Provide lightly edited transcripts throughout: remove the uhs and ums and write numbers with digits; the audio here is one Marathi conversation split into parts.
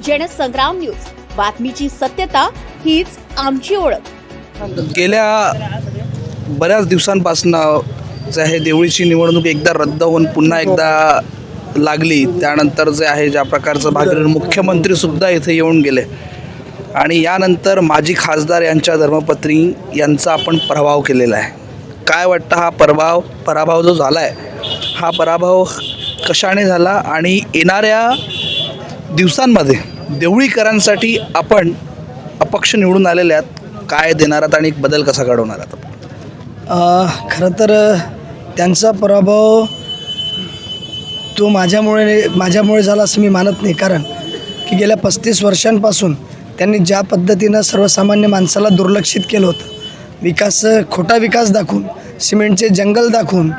जनसंग्राम न्यूज, बातमीची सत्यता हीच आमची ओळख. गेल्या बऱ्याच दिवसांपासून जे आहे देवळीची निवडणूक एकदा रद्द होऊन पुन्हा एकदा लागली. त्यानंतर जे आहे ज्या प्रकारचं भागीरथी मुख्यमंत्रीसुद्धा इथे येऊन गेले आणि यानंतर माजी खासदार यांच्या धर्मपत्नी यांचा आपण पराभव केलेला आहे. काय वाटतं हा पराभव जो झाला आहे हा पराभव कशाने झाला आणि येणाऱ्या दिवसांमध्ये देवळीकरांसाठी आपण अपक्ष निवडून आलेले आहात, काय देणार आहात आणि बदल कसा घडवणार आहात? खरं तर त्यांचा पराभव तो माझ्यामुळे झाला असं मी मानत नाही. कारण की गेल्या 35 वर्षांपासून त्यांनी ज्या पद्धतीनं सर्वसामान्य माणसाला दुर्लक्षित केलं होतं, खोटा विकास दाखवून, सिमेंटचे जंगल दाखवून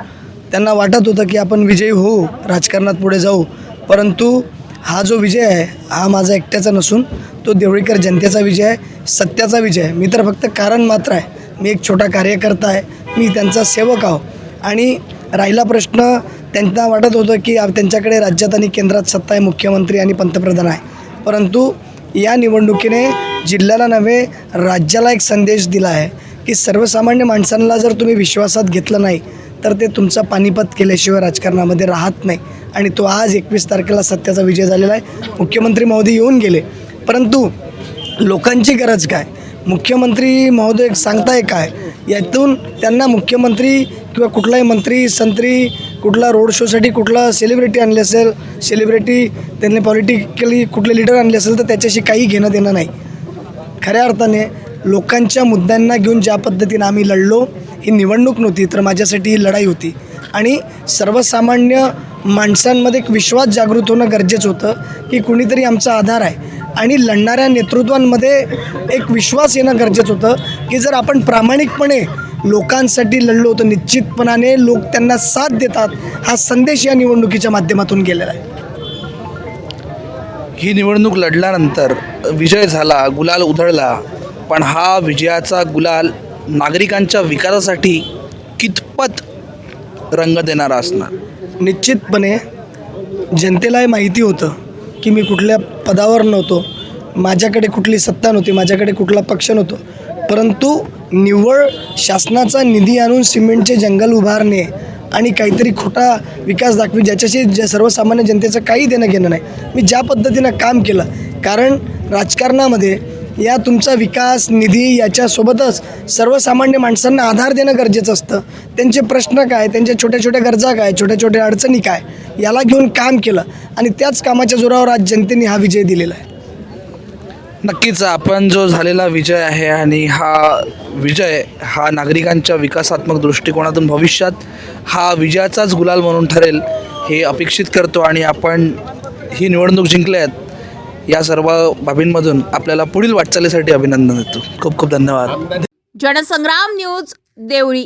त्यांना वाटत होतं की आपण विजयी होऊ, राजकारणात पुढे जाऊ. परंतु हा जो विजय आहे हा माझा एकट्याचा नसून तो देवळीकर जनतेचा विजय आहे, सत्याचा विजय आहे. मी तर फक्त कारण मात्र आहे. मी एक छोटा कार्यकर्ता आहे, मी त्यांचा सेवक आहो. आणि राहिला प्रश्न, त्यांना वाटत होतं की त्यांच्याकडे राज्यात आणि केंद्रात सत्ता आहे, मुख्यमंत्री आणि पंतप्रधान आहे. परंतु या निवडणुकीने जिल्ह्याला नव्हे राज्याला एक संदेश दिला आहे की सर्वसामान्य माणसांना जर तुम्ही विश्वासात घेतलं नाही तर ते तुमचा पानिपत केल्याशिवाय राजकारणामध्ये राहत नाही. आणि तो आज 21 तारखेला सत्याचा विजय झालेला आहे. मुख्यमंत्री महोदय येऊन गेले, परंतु लोकांची गरज काय, मुख्यमंत्री महोदय सांगताय काय, यातून त्यांना मुख्यमंत्री किंवा कुठलाही मंत्री संत्री कुठला रोड शोसाठी कुठला सेलिब्रिटी आणले असेल, त्यांनी पॉलिटिकली कुठले लीडर आणले असेल तर त्याच्याशी काही घेणं देणं नाही. खऱ्या अर्थाने लोकांच्या मुद्द्यांना घेऊन ज्या पद्धतीनं आम्ही लढलो, ही निवडणूक नव्हती तर माझ्यासाठी ही लढाई होती. आणि सर्वसामान्य माणसांमध्ये एक विश्वास जागृत होणं गरजेचं होतं की कुणीतरी आमचा आधार आहे. आणि लढणाऱ्या नेतृत्वांमध्ये एक विश्वास येणं गरजेचं होतं की जर आपण प्रामाणिकपणे लोकांसाठी लढलो तर निश्चितपणाने लोक त्यांना साथ देतात. हा संदेश या निवडणुकीच्या माध्यमातून गेलेला आहे. ही निवडणूक लढल्यानंतर विजय झाला, गुलाल उधळला, पण हा विजयाचा गुलाल नागरिकांच्या विकासासाठी कितपत रंग देणारा असणार? निश्चितपणे जनतेलाही माहिती होतं की मी कुठल्या पदावर नव्हतो, माझ्याकडे कुठली सत्ता नव्हती, माझ्याकडे कुठला पक्ष नव्हतो, परंतु निव्वळ शासनाचा निधी आणून सिमेंटचे जंगल उभारणे आणि काहीतरी खोटा विकास दाखवी ज्याच्याशी सर्वसामान्य जनतेचं काही देणं घेणं नाही. मी ज्या पद्धतीनं काम केलं, कारण राजकारणामध्ये या तुमचा विकास निधी याच्यासोबतच सर्वसामान्य माणसांना आधार देणं गरजेचं असतं. त्यांचे प्रश्न काय, त्यांच्या छोट्या छोट्या गरजा काय, छोट्या छोट्या अडचणी काय, याला घेऊन काम केलं आणि त्याच कामाच्या जोरावर आज जनतेने हा विजय दिलेला आहे. नक्कीच आपण जो झालेला विजय आहे आणि हा विजय हा नागरिकांच्या विकासात्मक दृष्टिकोनातून भविष्यात हा विजयाचाच गुलाल म्हणून ठरेल हे अपेक्षित करतो. आणि आपण ही निवडणूक जिंकले आहेत या सर्व बाबींमधून आपल्याला पुढील वाटचालीसाठी अभिनंदन देतो. खूप खूप धन्यवाद. जनसंग्राम न्यूज, देवळी.